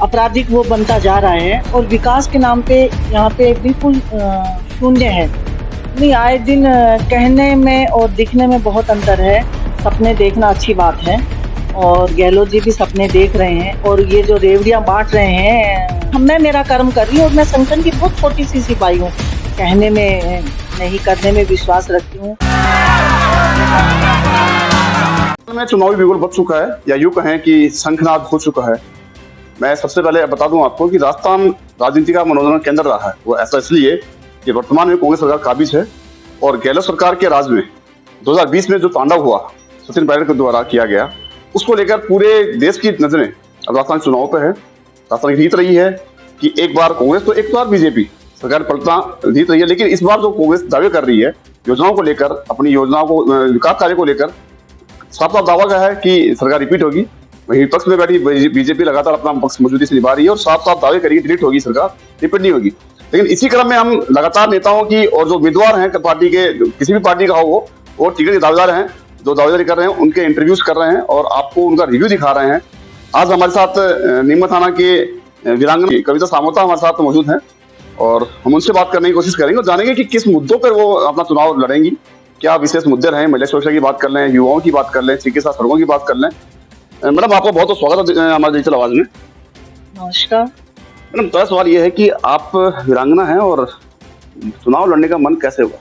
आपराधिक वो बनता जा रहा है और विकास के नाम पे यहाँ पे बिल्कुल शून्य है। नहीं, आए दिन कहने में और दिखने में बहुत अंतर है। सपने देखना अच्छी बात है और गहलोत जी भी सपने देख रहे हैं और ये जो रेवड़ियां बांट रहे हैं, मैं मेरा कर्म कर रही हूँ और मैं संगठन की बहुत छोटी सी सिपाही हूँ। कहने में नहीं, करने में विश्वास रखती हूँ। में चुनावी बिगुल बच चुका है या यूं कहें कि शंखनाद हो चुका है। मैं सबसे पहले बता दूं आपको कि राजस्थान राजनीति का मनोरंजन केंद्र रहा है। वो ऐसा इसलिए कि वर्तमान में कांग्रेस सरकार काबिज है और गहलोत सरकार के राज में 2020 में जो तांडव हुआ सचिन पायलट के द्वारा किया गया, उसको लेकर पूरे देश की नजरें अब राजस्थान चुनाव पे है। राजस्थान की रीत रही है कि एक बार कांग्रेस तो एक बार बीजेपी सरकार पलटना रीत रही है, लेकिन इस बार जो कांग्रेस दावे कर रही है योजनाओं को लेकर, अपनी योजनाओं को, विकास कार्य को लेकर साफ साफ दावा का है कि सरकार रिपीट होगी। वहीं विपक्ष में बैठी बीजेपी लगातार अपना पक्ष मौजूदी से निभा रही है और साफ साफ दावे करेगी डिलीट होगी सरकार, रिपीट नहीं होगी। लेकिन इसी क्रम में हम लगातार नेताओं की और जो उम्मीदवार हैं पार्टी के, किसी भी पार्टी का हो वो टिकट के दावेदार हैं, जो दावेदारी कर रहे हैं, उनके इंटरव्यूज कर रहे हैं और आपको उनका रिव्यू दिखा रहे हैं। आज हमारे साथ नीमच थाना के वीरांगना कविता सामोता हमारे साथ मौजूद हैं और हम उनसे बात करने की कोशिश करेंगे और जानेंगे कि किस मुद्दों पर वो अपना चुनाव लड़ेंगी, क्या विशेष मुद्दे रहे। महिला सुरक्षा की बात कर लें, युवाओं की बात कर लें, चिकित्सा सड़कों की बात कर लें। मैडम, आपका बहुत बहुत स्वागत है हमारे डिजिटल आवाज में। नमस्कार मैडम, पहला सवाल ये है कि आप वीरांगना हैं और चुनाव लड़ने का मन कैसे हुआ?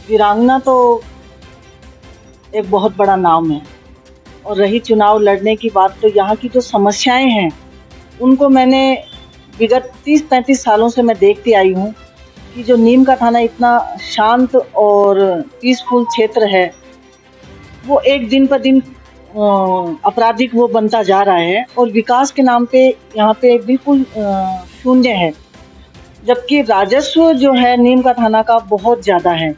वीरांगना तो एक बहुत बड़ा नाम है और रही चुनाव लड़ने की बात, तो यहाँ की जो समस्याएं हैं उनको मैंने विगत 30-35 सालों से मैं देखती आई हूँ कि जो नीम का थाना इतना शांत और पीसफुल क्षेत्र है, वो एक दिन पर दिन आपराधिक वो बनता जा रहा है और विकास के नाम पे यहाँ पे बिल्कुल शून्य है। जबकि राजस्व जो है नीम का थाना का बहुत ज़्यादा है।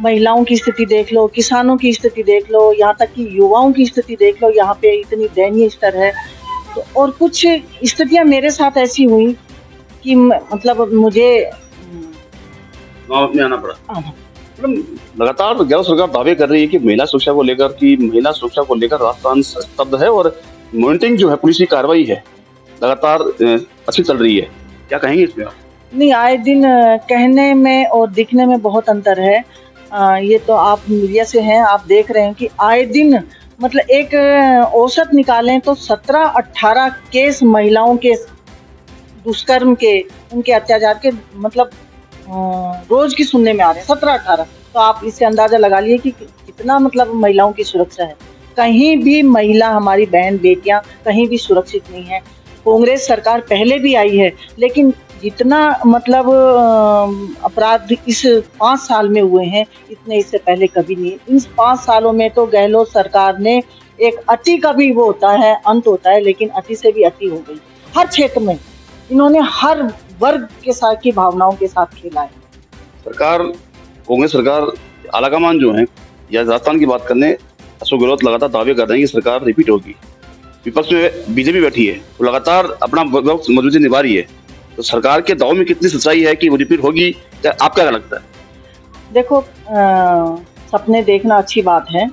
महिलाओं की स्थिति देख लो, किसानों की स्थिति देख लो, यहाँ तक कि युवाओं की स्थिति देख लो, यहाँ पे इतनी दयनीय स्तर है। तो और कुछ स्थितियाँ मेरे साथ ऐसी हुई कि मतलब मुझे में आना पड़ा। लगातार गहलोत सरकार दावे कर रही है कि महिला सुरक्षा को लेकर राजस्थान स्तब्ध है और मॉनिटरिंग जो है, पुलिस की कार्रवाई है, लगातार अच्छी चल रही है। क्या कहेंगे इसमें आप? नहीं, आए दिन कहने में और दिखने में बहुत अंतर है। ये तो आप मीडिया से हैं, आप देख रहे हैं कि आए दिन मतलब एक औसत निकालें तो 17-18 केस महिलाओं के दुष्कर्म के, उनके अत्याचार के मतलब रोज की सुनने में आ रहे हैं, 17-18। तो आप इससे अंदाजा लगा लिए कि कितना मतलब महिलाओं की सुरक्षा है। कहीं भी महिला, हमारी बहन बेटियां कहीं भी सुरक्षित नहीं है। कांग्रेस सरकार पहले भी आई है, लेकिन जितना मतलब अपराध इस 5 साल में हुए हैं, इतने इससे पहले कभी नहीं। इन 5 सालों में तो गहलोत सरकार ने एक अति का भी वो होता है, अंत होता है, लेकिन अति से भी अति हो गई। हर क्षेत्र में इन्होंने हर वर्ग के साथ की भावनाओं के साथ खेला है। सरकार, कांग्रेस सरकार, आलाकमान जो है या राजस्थान की बात करने, अशोक गहलोत लगातार दावे कर रहे हैं कि सरकार रिपीट होगी। विपक्ष में बीजेपी बैठी है, वो लगातार अपना मौजूदी निभा रही है। तो सरकार के दावों में कितनी सच्चाई है कि वो रिपीट होगी? आपका क्या लगता है? देखो, सपने देखना अच्छी बात है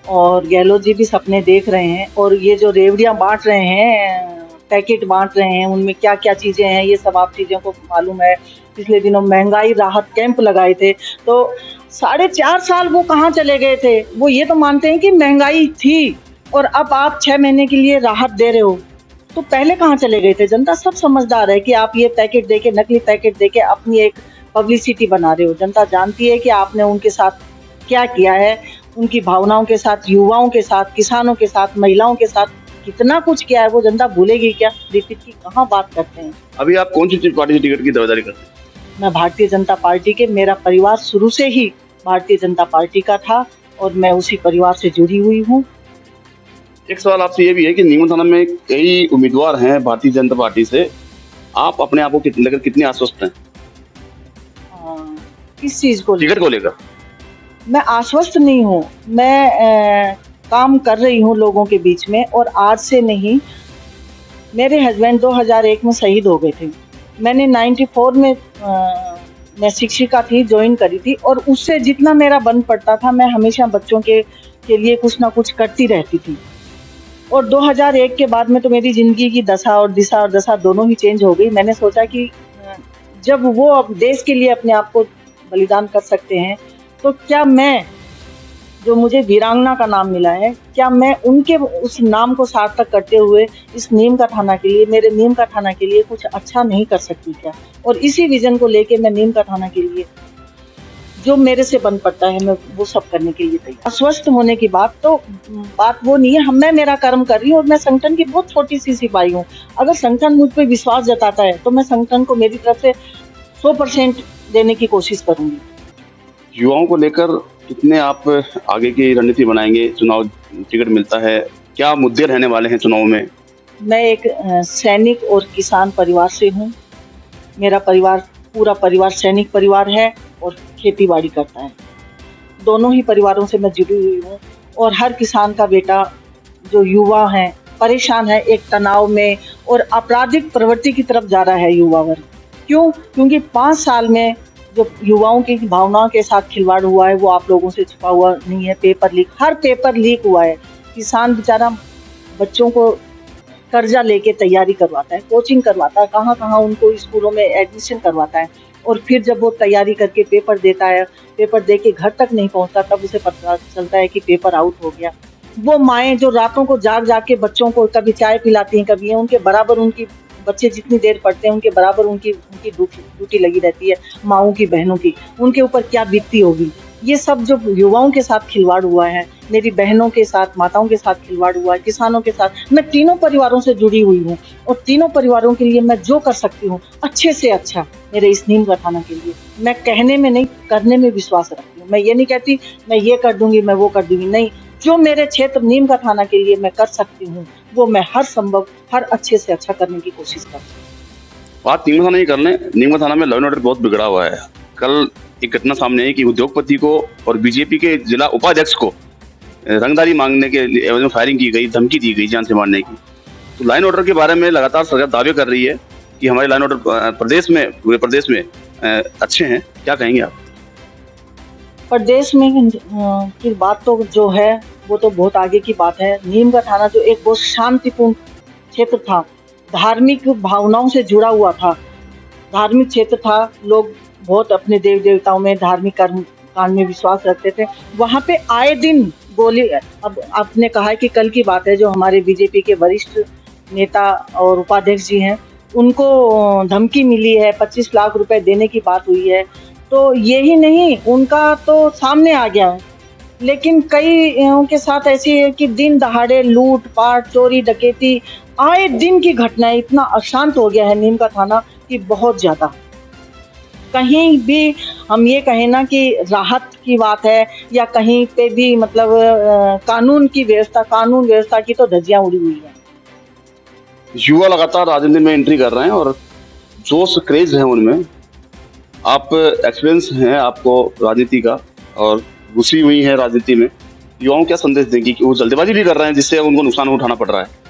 और गहलोत जी भी सपने देख रहे हैं और ये जो रेवड़ियां बांट रहे हैं, पैकेट बांट रहे हैं, उनमें क्या क्या चीजें हैं ये सब आप चीजों को मालूम है। पिछले दिनों महंगाई राहत कैंप लगाए थे, तो 4.5 साल वो कहाँ चले गए थे? वो ये तो मानते हैं कि महंगाई थी और अब आप 6 महीने के लिए राहत दे रहे हो, तो पहले कहाँ चले गए थे? जनता सब समझदार है कि आप ये पैकेट देके, नकली पैकेट देके अपनी एक पब्लिसिटी बना रहे हो। जनता जानती है कि आपने उनके साथ क्या किया है, उनकी भावनाओं के साथ, युवाओं के साथ, किसानों के साथ, महिलाओं के साथ कितना कुछ किया है। वो जनता भूलेगी क्या? रिपीट की कहाँ बात करते हैं। अभी आप कौन सी पार्टी से टिकट की दावेदारी करते हैं? मैं भारतीय जनता पार्टी के, मेरा परिवार शुरू से ही भारतीय जनता पार्टी का था और मैं उसी परिवार से जुड़ी हुई हूँ। एक सवाल आपसे ये भी है कि नीमच थाना में कई उम्मीदवार हैं भारतीय जनता पार्टी से, आप अपने आप को लेकर कितने आश्वस्त हैं? किस चीज को? टिकट को लेकर। मैं आश्वस्त नहीं हूँ, मैं काम कर रही हूँ लोगों के बीच में और आज से नहीं। मेरे हस्बैंड 2001 में शहीद हो गए थे। मैंने 94 में मैं शिक्षिका थी, ज्वाइन करी थी और उससे जितना मेरा बन पड़ता था मैं हमेशा बच्चों के लिए कुछ ना कुछ करती रहती थी। और 2001 के बाद में तो मेरी ज़िंदगी की दशा और दिशा और दशा दोनों ही चेंज हो गई। मैंने सोचा कि जब वो अब देश के लिए अपने आप को बलिदान कर सकते हैं, तो क्या मैं, जो मुझे वीरांगना का नाम मिला है, क्या मैं उनके उस नाम को सार्थक करते हुए इस नीम का थाना के लिए, मेरे नीम का थाना के लिए कुछ अच्छा नहीं कर सकती क्या? और इसी विज़न को लेके मैं नीम का थाना के लिए जो मेरे से बन पड़ता है, मैं वो सब करने के लिए तैयार। अस्वस्थ होने की बात तो बात वो नहीं है, मैं मेरा कर्म कर रही हूँ और मैं संगठन की बहुत छोटी सी सिपाही हूँ। अगर संगठन मुझ पे विश्वास जताता है तो मैं संगठन को मेरी तरफ से 100% देने की कोशिश करूंगी। युवाओं को लेकर कितने आप आगे की रणनीति बनाएंगे? चुनाव टिकट मिलता है, क्या मुद्दे रहने वाले हैं चुनाव में? मैं एक सैनिक और किसान परिवार से हूँ। मेरा परिवार, पूरा परिवार सैनिक परिवार है और खेती बाड़ी करता है। दोनों ही परिवारों से मैं जुड़ी हुई हूँ और हर किसान का बेटा जो युवा है परेशान है, एक तनाव में और आपराधिक प्रवृत्ति की तरफ जा रहा है युवा वर्ग। क्यों? क्योंकि 5 साल में जो युवाओं की भावनाओं के साथ खिलवाड़ हुआ है वो आप लोगों से छुपा हुआ नहीं है। पेपर लीक, हर पेपर लीक हुआ है। किसान बेचारा बच्चों को कर्जा लेके तैयारी करवाता है, कोचिंग करवाता है, कहाँ उनको स्कूलों में एडमिशन करवाता है और फिर जब वो तैयारी करके पेपर देता है, पेपर दे के घर तक नहीं पहुंचता, तब उसे पता चलता है कि पेपर आउट हो गया। वो माएँ जो रातों को जाग के बच्चों को कभी चाय पिलाती हैं, कभी उनके बराबर, उनकी बच्चे जितनी देर पढ़ते हैं उनके बराबर उनकी ड्यूटी लगी रहती है, माँओं की, बहनों की, उनके ऊपर क्या बीतती होगी। ये सब जो युवाओं के साथ खिलवाड़ हुआ है, मेरी बहनों के साथ, माताओं के साथ खिलवाड़ हुआ है, किसानों के साथ, मैं तीनों परिवारों से जुड़ी हुई हूँ और तीनों परिवारों के लिए मैं जो कर सकती हूँ अच्छे से अच्छा मेरे इस नीम का थाना के लिए, मैं कहने में नहीं, करने में विश्वास रखती हूँ। मैं ये नहीं कहती मैं ये कर दूंगी, मैं वो कर दूंगी, नहीं। जो मेरे क्षेत्र नीम का थाना के लिए मैं कर सकती हूँ वो मैं हर संभव, हर अच्छे से अच्छा करने की कोशिश करती हूँ। बात नीमका थाना ही कर लें। नीमका थाना में लॉ एंड ऑर्डर बहुत बिगड़ा हुआ है। कल एक घटना सामने आई कि उद्योगपति को और बीजेपी के जिला उपाध्यक्ष को रंगदारी मांगने के एवज में फायरिंग की गई, धमकी दी गई जान से मारने की। तो लॉ एंड ऑर्डर के बारे में लगातार सरकार दावे कर रही है कि हमारे लॉ एंड ऑर्डर प्रदेश में, पूरे प्रदेश में अच्छे हैं। क्या कहेंगे आप? प्रदेश में की बात तो जो है वो तो बहुत आगे की बात है। नीम का थाना जो एक बहुत शांतिपूर्ण क्षेत्र था, धार्मिक भावनाओं से जुड़ा हुआ था, धार्मिक क्षेत्र था, लोग बहुत अपने देव देवताओं में, धार्मिक कर्म कांड में विश्वास रखते थे। वहाँ पे आए दिन गोली, अब आपने कहा कि कल की बात है, जो हमारे बीजेपी के वरिष्ठ नेता और उपाध्यक्ष जी हैं उनको धमकी मिली है, 25 लाख रुपए देने की बात हुई है। तो यही नहीं, उनका तो सामने आ गया है, लेकिन कई के साथ ऐसी है कि दिन दहाड़े लूट पाट, चोरी डकैती, आए दिन की घटनाएं। इतना अशांत हो गया है नीम का थाना कि बहुत ज्यादा, कहीं भी हम ये कहें ना कि राहत की बात है या कहीं पे भी मतलब कानून व्यवस्था की तो धज्जियां उड़ी हुई है। युवा लगातार राजनीति में एंट्री कर रहे हैं और जोश, क्रेज है उनमें। आप एक्सपीरियंस है आपको राजनीति का और घुसी हुई है राजनीति में, युवाओं को क्या संदेश देंगी कि वो जल्दबाजी भी कर रहे हैं जिससे उनको नुकसान उठाना पड़ रहा है?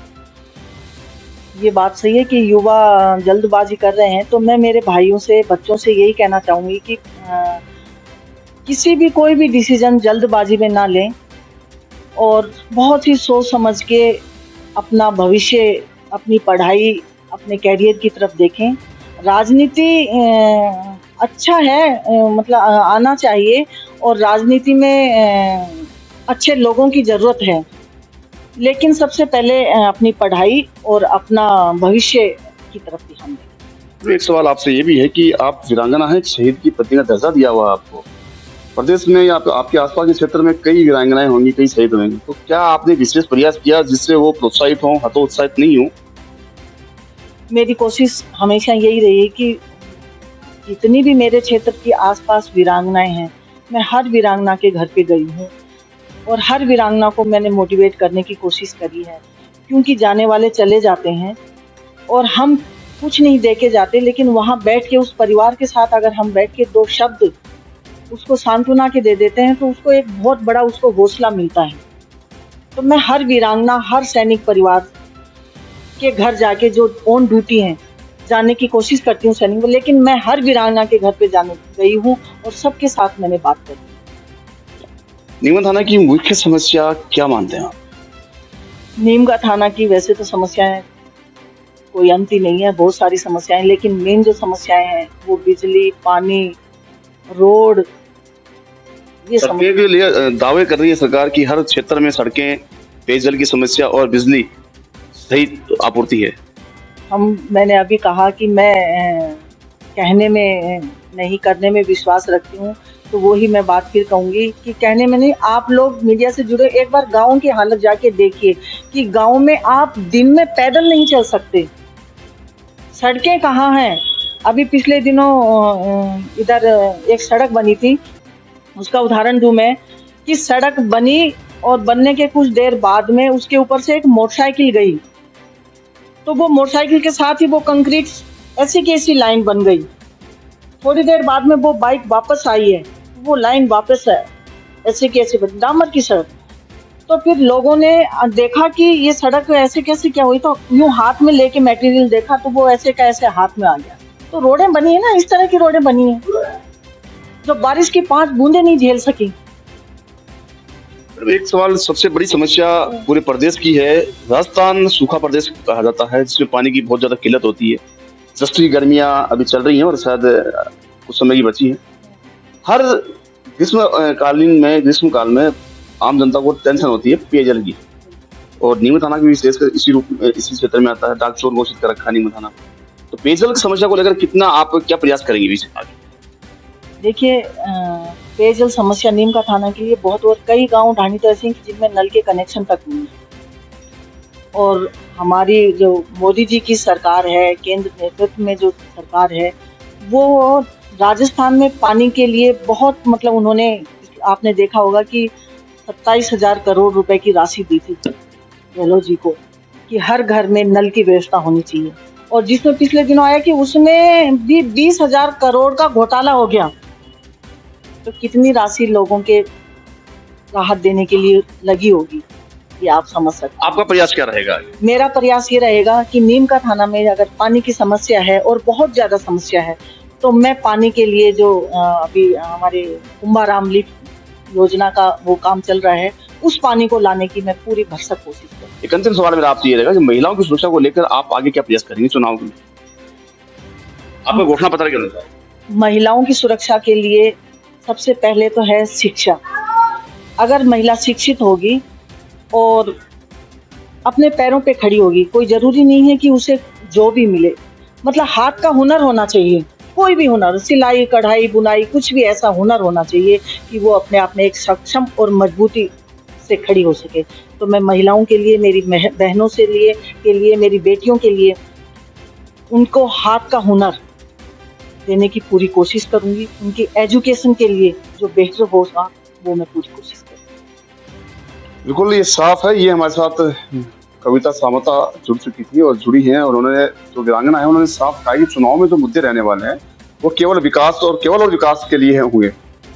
ये बात सही है कि युवा जल्दबाजी कर रहे हैं, तो मैं मेरे भाइयों से, बच्चों से यही कहना चाहूंगी कि किसी भी कोई भी डिसीजन जल्दबाजी में ना लें और बहुत ही सोच समझ के अपना भविष्य, अपनी पढ़ाई, अपने कैरियर की तरफ देखें। राजनीति अच्छा है, मतलब आना चाहिए और राजनीति में अच्छे लोगों की ज़रूरत है, लेकिन सबसे पहले अपनी पढ़ाई और अपना भविष्य की तरफ ध्यान दें। तो एक सवाल आपसे ये भी है कि आप वीरांगना हैं, शहीद की पत्नी का दर्जा दिया हुआ आपको। प्रदेश में या आपके आसपास के क्षेत्र में कई वीरांगनाएं होंगी, कई शहीद होंगे, तो क्या आपने विशेष प्रयास किया जिससे वो प्रोत्साहित हों, हतोत्साहित नहीं हों? मेरी कोशिश हमेशा यही रही है कि जितनी भी मेरे क्षेत्र के आसपास वीरांगनाएं हैं, मैं हर वीरांगना के घर पे गई हूँ और हर वीरांगना को मैंने मोटिवेट करने की कोशिश करी है, क्योंकि जाने वाले चले जाते हैं और हम कुछ नहीं दे के जाते, लेकिन वहाँ बैठ के उस परिवार के साथ अगर हम बैठ के 2 शब्द उसको सांत्वना के दे देते हैं तो उसको एक बहुत बड़ा उसको हौसला मिलता है। तो मैं हर वीरांगना, हर सैनिक परिवार के घर जाके जो ऑन ड्यूटी हैं जाने की कोशिश करती हूँ सैनिक में, लेकिन मैं हर वीरांगना के घर पे जाने गई हूँ और सबके साथ मैंने बात करी। नीमका थाना की मुख्य समस्या क्या मानते हैं आप? नीम का थाना की वैसे तो समस्याएं कोई अंत ही नहीं है, बहुत सारी समस्याएं, लेकिन मेन जो समस्याएं हैं वो बिजली, पानी, रोड, ये सड़कें के लिए दावे कर रही है सरकार की हर क्षेत्र में सड़कें, पेयजल की समस्या और बिजली सही आपूर्ति है। मैंने अभी कहा कि मैं कहने में नहीं, करने में विश्वास रखती हूँ, तो वो ही मैं बात फिर कहूंगी कि कहने में नहीं। आप लोग मीडिया से जुड़े, एक बार गाँव की हालत जाके देखिए कि गाँव में आप दिन में पैदल नहीं चल सकते। सड़कें कहाँ हैं? अभी पिछले दिनों इधर एक सड़क बनी थी, उसका उदाहरण दूं मैं कि सड़क बनी और बनने के कुछ देर बाद में उसके ऊपर से एक मोटरसाइकिल गई, तो वो मोटरसाइकिल के साथ ही वो कंक्रीट ऐसी की ऐसी लाइन बन गई। थोड़ी देर बाद में वो बाइक वापस आई है, वो लाइन वापस है, ऐसे की ऐसी बनी, डामर की सड़क। तो फिर लोगों ने देखा कि ये सड़क ऐसे कैसे क्या हुई, तो यूं हाथ में लेके मटेरियल देखा तो वो ऐसे का ऐसे हाथ में आ गया। तो रोडें बनी है ना, इस तरह की रोडें बनी है जो बारिश की 5 बूंदे नहीं झेल सकी। एक सवाल, सबसे बड़ी समस्या पूरे प्रदेश की है। राजस्थान सूखा प्रदेश कहा जाता है, जिसमें पानी की बहुत ज्यादा किल्लत होती है। जस्टी गर्मियां अभी चल रही हैं और शायद कुछ समय की बची है। हर ग्रीष्म काल में आम जनता को टेंशन होती है पेयजल की, और नीम थाना भी विशेषकर इसी क्षेत्र में आता है। डाक चोर घोषित कर रखा है नीम थाना। तो पेयजल की समस्या को लेकर कितना आप क्या प्रयास करेंगे इस आगे? देखिए, पेयजल समस्या नीम का थाना के लिए बहुत, और कई गांव ढाणी तो ऐसे हैं कि जिनमें नल के कनेक्शन तक नहीं है। और हमारी जो मोदी जी की सरकार है, केंद्र नेतृत्व में जो सरकार है, वो राजस्थान में पानी के लिए बहुत, मतलब उन्होंने, आपने देखा होगा कि 27,000 करोड़ रुपए की राशि दी थी गहलोत जी को कि हर घर में नल की व्यवस्था होनी चाहिए। और जिसमें पिछले दिनों आया कि उसमें भी 20,000 करोड़ का घोटाला हो गया। तो कितनी राशि लोगों के राहत देने के लिए लगी होगी, ये आप समझ सकते हैं। आपका प्रयास क्या रहेगा? मेरा प्रयास ये रहेगा कि नीम का थाना में अगर पानी की समस्या है और बहुत ज्यादा समस्या है, तो मैं पानी के लिए जो अभी हमारे कुंभाराम लिफ्ट योजना का वो काम चल रहा है, उस पानी को लाने की मैं पूरी भरसक कोशिश करूँ। एक अंतिम सवाल मेरा आपसे ये रहेगा कि महिलाओं की सुरक्षा को लेकर आप आगे क्या प्रयास करेंगे चुनाव में? आपका घोषणा पत्र के अनुसार महिलाओं की सुरक्षा के लिए सबसे पहले तो है शिक्षा। अगर महिला शिक्षित होगी और अपने पैरों पे खड़ी होगी, कोई जरूरी नहीं है कि उसे जो भी मिले, मतलब हाथ का हुनर होना चाहिए, कोई भी हुनर, सिलाई, कढ़ाई, बुनाई, कुछ भी ऐसा हुनर होना चाहिए कि वो अपने आप में एक सक्षम और मजबूती से खड़ी हो सके। तो मैं महिलाओं के लिए, मेरी बहनों के लिए, मेरी बेटियों के लिए, उनको हाथ का हुनर देने की पूरी कोशिश करूंगी। उनकी एजुकेशन के लिए जो बेहतर होगा वो मैं पूरी कोशिश करूंगी। बिल्कुल ये साफ है। ये हमारे साथ कविता सामता जुड़ चुकी थी और जुड़ी हैं, और उन्होंने, जो वीरांगना है, उन्होंने साफ कहा कि चुनाव में जो मुद्दे रहने वाले हैं वो केवल विकास और विकास के लिए हुए।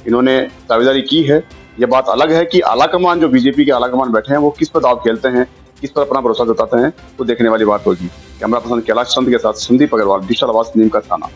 इन्होंने दावेदारी की है। ये बात अलग है कि आलाकमान, जो बीजेपी के आलाकमान बैठे हैं, वो किस पर दाव खेलते हैं, किस पर अपना भरोसा जताते हैं, तो देखने वाली बात होगी। कैमरा पर्सन कैलाश चंद के साथ संदीप अग्रवाल, डिजिटल आवाज, नीम का थाना।